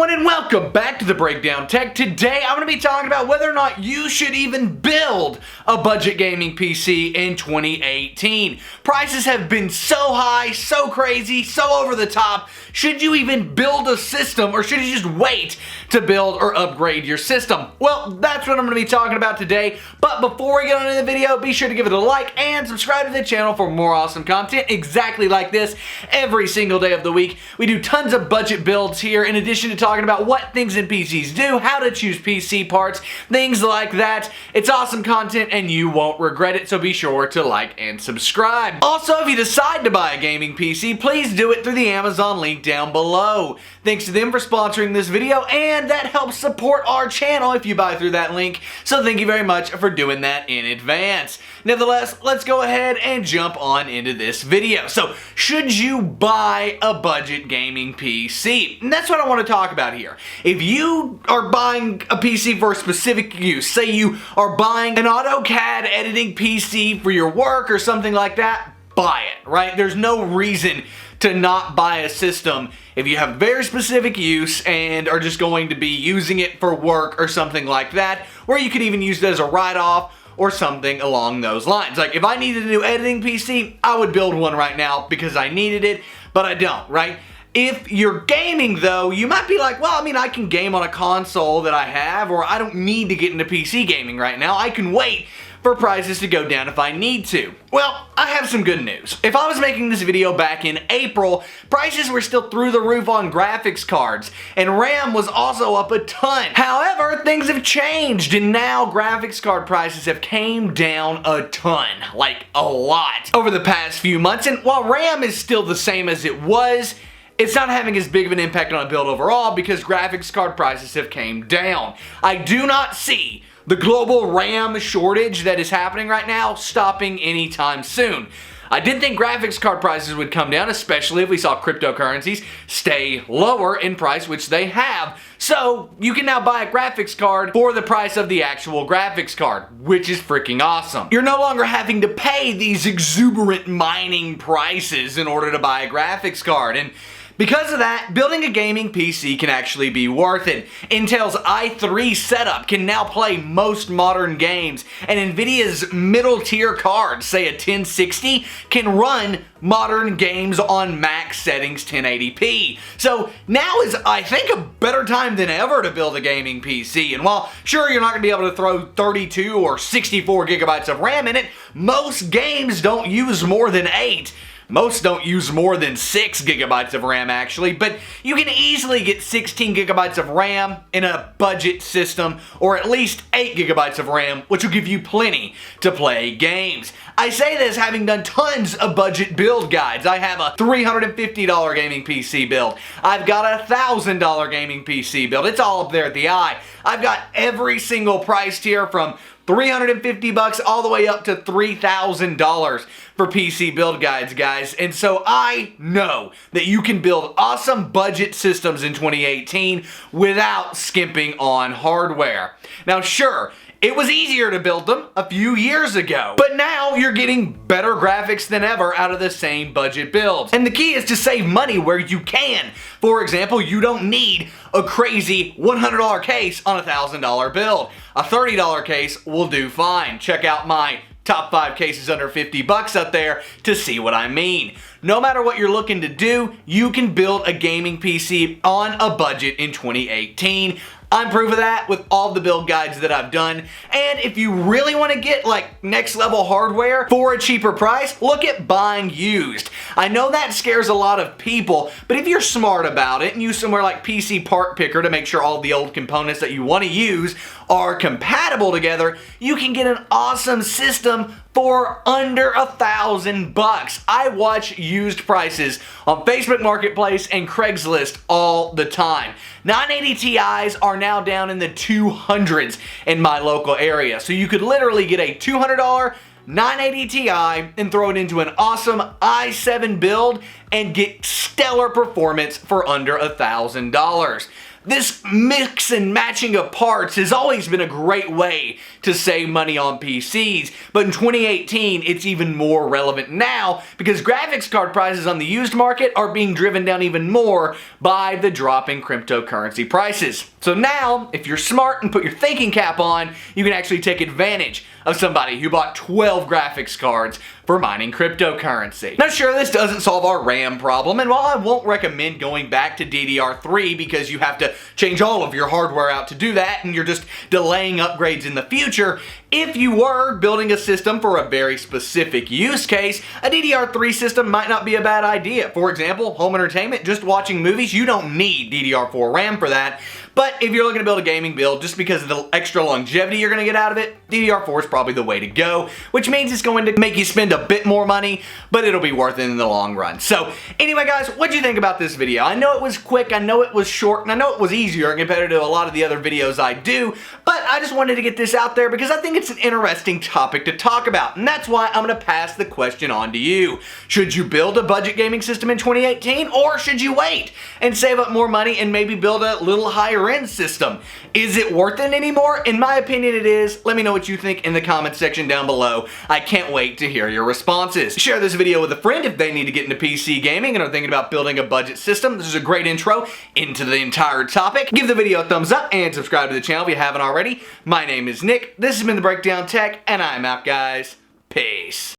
everyone, and welcome back to the Breakdown Tech. Today I'm going to be talking about whether or not you should even build a budget gaming PC in 2018. Prices have been so high, so crazy, so over the top. Should you even build a system, or should you just wait to build or upgrade your system? Well, that's what I'm going to be talking about today. But before we get on into the video, be sure to give it a like and subscribe to the channel for more awesome content exactly like this every single day of the week. We do tons of budget builds here, in addition to talking about what things in PCs do, how to choose PC parts, things like that. It's awesome content and you won't regret it, so be sure to like and subscribe. Also, if you decide to buy a gaming PC, please do it through the Amazon link down below. Thanks to them for sponsoring this video, and that helps support our channel if you buy through that link, so thank you very much for doing that in advance. Nevertheless, let's go ahead and jump on into this video. So, should you buy a budget gaming PC? And that's what I want to talk about here. If you are buying a PC for a specific use, say you are buying an AutoCAD editing PC for your work or something like that, buy it, right? There's no reason to not buy a system if you have very specific use and are just going to be using it for work or something like that, where you could even use it as a write-off or something along those lines. Like, if I needed a new editing PC, I would build one right now because I needed it, but I don't, right? If you're gaming though, you might be like, well, I mean, I can game on a console that I have, or I don't need to get into PC gaming right now. I can wait for prices to go down if I need to. Well, I have some good news. If I was making this video back in April, prices were still through the roof on graphics cards, and RAM was also up a ton. However, things have changed, and now graphics card prices have came down a ton, like a lot, over the past few months. And while RAM is still the same as it was, it's not having as big of an impact on a build overall because graphics card prices have came down. I do not see the global RAM shortage that is happening right now stopping anytime soon. I did think graphics card prices would come down, especially if we saw cryptocurrencies stay lower in price, which they have. So you can now buy a graphics card for the price of the actual graphics card, which is freaking awesome. You're no longer having to pay these exuberant mining prices in order to buy a graphics card. And because of that, building a gaming PC can actually be worth it. Intel's i3 setup can now play most modern games, and Nvidia's middle tier cards, say a 1060, can run modern games on max settings 1080p. So now is, I think, a better time than ever to build a gaming PC. And while sure, you're not going to be able to throw 32 or 64 gigabytes of RAM in it, most games don't use more than 8. Most don't use more than 6 gigabytes of RAM actually, but you can easily get 16 gigabytes of RAM in a budget system, or at least 8 gigabytes of RAM, which will give you plenty to play games. I say this having done tons of budget build guides. I have a $350 gaming PC build. I've got a $1,000 gaming PC build. It's all up there at the eye. I've got every single price tier from $350 all the way up to $3,000 for PC build guides, guys. And so I know that you can build awesome budget systems in 2018 without skimping on hardware. Now, sure, it was easier to build them a few years ago, but now you're getting better graphics than ever out of the same budget builds. And the key is to save money where you can. For example, you don't need a crazy $100 case on a $1,000 build. A $30 case will do fine. Check out my top 5 cases under 50 bucks up there to see what I mean. No matter what you're looking to do, you can build a gaming PC on a budget in 2018. I'm proof of that with all the build guides that I've done. And if you really want to get like next level hardware for a cheaper price, look at buying used. I know that scares a lot of people, but if you're smart about it and use somewhere like PC Part Picker to make sure all the old components that you want to use are compatible together, you can get an awesome system for under $1,000. I watch used prices on Facebook Marketplace and Craigslist all the time. 980 Ti's are now down in the 200s in my local area. So you could literally get a $200 980 Ti and throw it into an awesome i7 build and get stellar performance for under $1,000. This mix and matching of parts has always been a great way to save money on PCs, but in 2018 it's even more relevant now because graphics card prices on the used market are being driven down even more by the drop in cryptocurrency prices. So now, if you're smart and put your thinking cap on, you can actually take advantage of somebody who bought 12 graphics cards for mining cryptocurrency. Now sure, this doesn't solve our RAM problem, and while I won't recommend going back to DDR3 because you have to change all of your hardware out to do that and you're just delaying upgrades in the future, if you were building a system for a very specific use case, a DDR3 system might not be a bad idea. For example, home entertainment, just watching movies, you don't need DDR4 RAM for that. But if you're looking to build a gaming build just because of the extra longevity you're going to get out of it, DDR4 is probably the way to go, which means it's going to make you spend a bit more money, but it'll be worth it in the long run. So anyway guys, what'd you think about this video? I know it was quick, I know it was short, and I know it was easier compared to a lot of the other videos I do, but I just wanted to get this out there because I think it's an interesting topic to talk about, and that's why I'm going to pass the question on to you. Should you build a budget gaming system in 2018, or should you wait and save up more money and maybe build a little higher end system? Is it worth it anymore? In my opinion it is. Let me know what you think in the comment section down below. I can't wait to hear your responses. Share this video with a friend if they need to get into PC gaming and are thinking about building a budget system. This is a great intro into the entire topic. Give the video a thumbs up and subscribe to the channel if you haven't already. My name is Nick, this has been The Breakdown Tech, and I'm out guys. Peace.